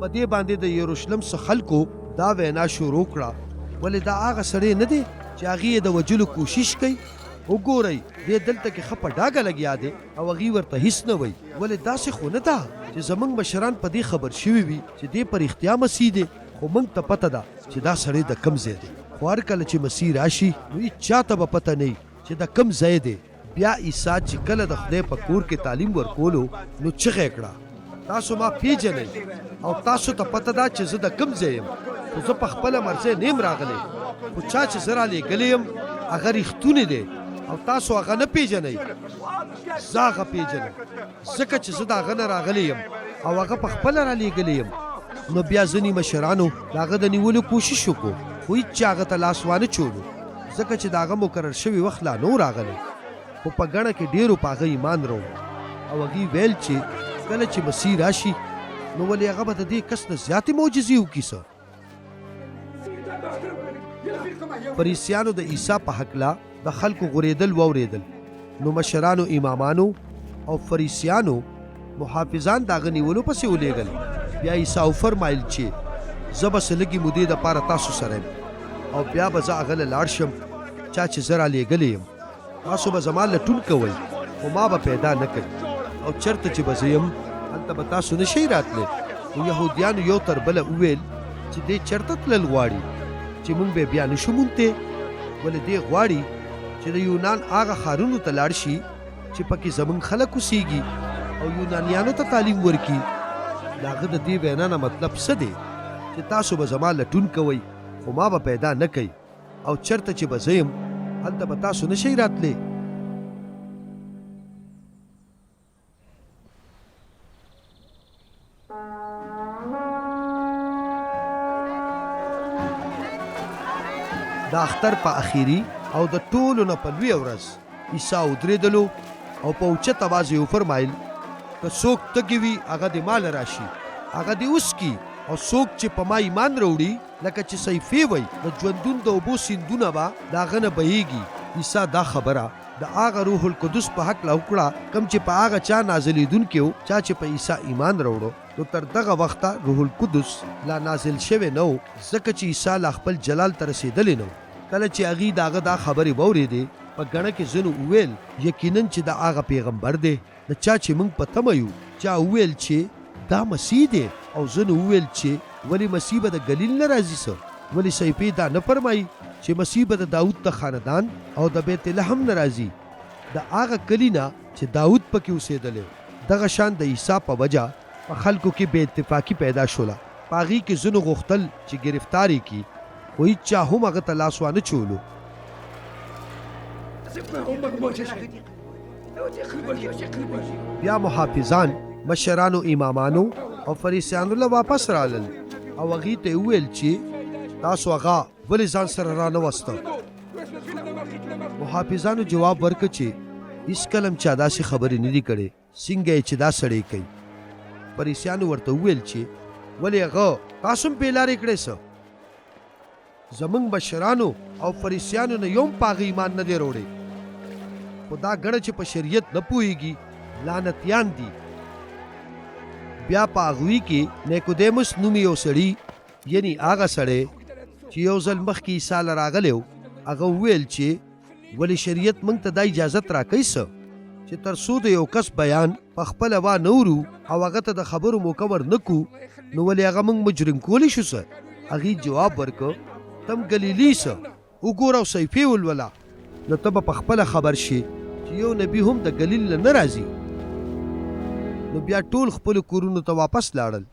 په دې باندې د یروشلم څخه خلکو دا وینا شروع کړه ولې دا هغه سړی نه دی چې هغې یې د وجلو کوشش کوي وګورئ دې دلته کې ښه په ډاګه لګیا دی او هغې ورته هیڅ نه وایي ولې داسې خو نه ده چې زموږ مشران په دې خبر شوي وي چې دې په رښتیا مسیح دی خو موږ ته پته ده چې دا سړی د کم ځای دی خو هر کله چې مسیح راشي نو هېڅ چاته به پته نه وي چې د کم ځای دی بیا عیسی چې کله د خدای په کور کې تعلیم ورکولو نو چغې کړه تاسو ما پیژنئ او تاسو ته پته ده چې زه د کم ځای یم خو زه په خپله مرضۍ نه یم راغلی خو چا چې زه رالېږلی یم هغه ریښتونی دی او تاسو هغه نه پیژنئ زه هغه پیژنم ځکه چې زه د هغه نه راغلی یم او هغه په خپله رالېږلی یم نو بیا ځینې مشرانو د هغه د نیولو کوشش وکړو خو هېڅ چا هغه ته لاس وانه چولو ځکه چې د هغه مقرر شوي وخت لا نه و راغلی خو په ګڼه کې ډېرو په هغه ایمان راوړ او هغې ویل چې کله چې مسیح راشي نو ولې هغه به د دې کس نه زیاتې معجزې وکړي څه فریسیانو د عیسی په هکله د خلکو غورېدل واورېدل نو مشرانو امامانو او فریسیانو محافظان د هغه نیولو پسې ولېږل بیا عیسی وفرمایل چې زه به څه لږې مودې دپاره تاسو سره یم او بیا به زه هغه له لاړ شم چا چې زه رالېږلی یم تاسو به زما لټون کوئ خو ما به پیدا نه کوي او چېرته چې به زه یم هلته به تاسو نه شئ راتلی نو یهودیانو یو تر بله وویل چې دې چېرته تلل غواړي چې موږ به بیا نشو موندتی ولې دې غواړي چې د یونان هغه ښارونو ته لاړ شي چې پکې زموږ خلک اوسېږي او یونانیانو ته تعلیم ورکړي د هغه د دې وینا نه مطلب څه دی چې تاسو به زما لټون کوئ خو ما به پیدا نه کوي او چېرته چې به زه یم هلته به تاسو نه شئ راتلی د اختر په اخیری او د ټولو نه په لویه ورځ عیسی ودرېدلو او په اوچت اواز یې وفرمایل که څوک تږي وي هغه د ما له راشي هغه دې وڅکي او څوک چې په ما ایمان راوړي لکه چې صیفې وی د ژوندون د اوبو سیندونه به د هغه نه بهیږي عیسی دا خبره د هغه روح القدس په هکله وکړه کوم چې په هغه چا نازلېدونکی و چا چې په عیسی ایمان راوړو نو تر دغه وخته روح القدس لا نازل شوی نه و ځکه چې عیسی لا خپل جلال ته رسېدلی نه و کله چې هغې د هغه دا خبرې واورېدې په ګڼه کې ځینو وویل یقینا چې د هغه پیغمبر دی د چا چې موږ په تمه یو چا وویل چې دا مسیح دی او ځینو وویل چې ولې مسیح به د ګلیل نه راځي څه ولې صیفې دا نه فرمایي چې مسیح به د داود د خاندان او د بیت لحم نه راځي د هغه کلي نه چې داود پکې اوسېدلی دغه شان د عیسی په وجه په خلکو کې بې اتفاقي پیدا شوله په هغې کې ځینو غوښتل چې ګرفتار یې کړي خو هېڅ چا هم هغه ته لاس وانه چولو بیا محافظان مشرانو امامانو او فریسیانو له واپس رالل او هغې ته یې وویل چې تاسو هغه ولې ځان سره رانه وسته محافظانو جواب ورکړ چې هېڅکله هم چا داسې خبرې نه دي کړې څنګه یې چې دا سړی کوي فریسیانو ورته وویل چې ولې هغه تاسو هم بېلارې کړی څه زموږ مشرانو او فریسیانو نه یو هم په هغه ایمان نه دی راوړی خو دا ګڼه چې په شریعت نه پوهېږي لعنتیان دي بیا په هغوی کې نیکودیموس نومي یو سړي یعنې هغه سړی چې یو ځل مخکې عیسی له راغلی و هغه وویل چې ولې شریعت موږ ته دا اجازت راکوي څه چې تر څو د یو کس بیان په خپله وانه ورو او هغه ته د خبرو موقع ورنه کړو نو ولې هغه موږ مجرم کولی شو څه هغې جواب ورکړ تم ګلیلي څه وګوره او صیفې ولوله نو ته به په خپله خبر شي چې یو نبي هم د ګلیل نه راځي نو بیا ټول خپلو کورونو ته واپس لاړل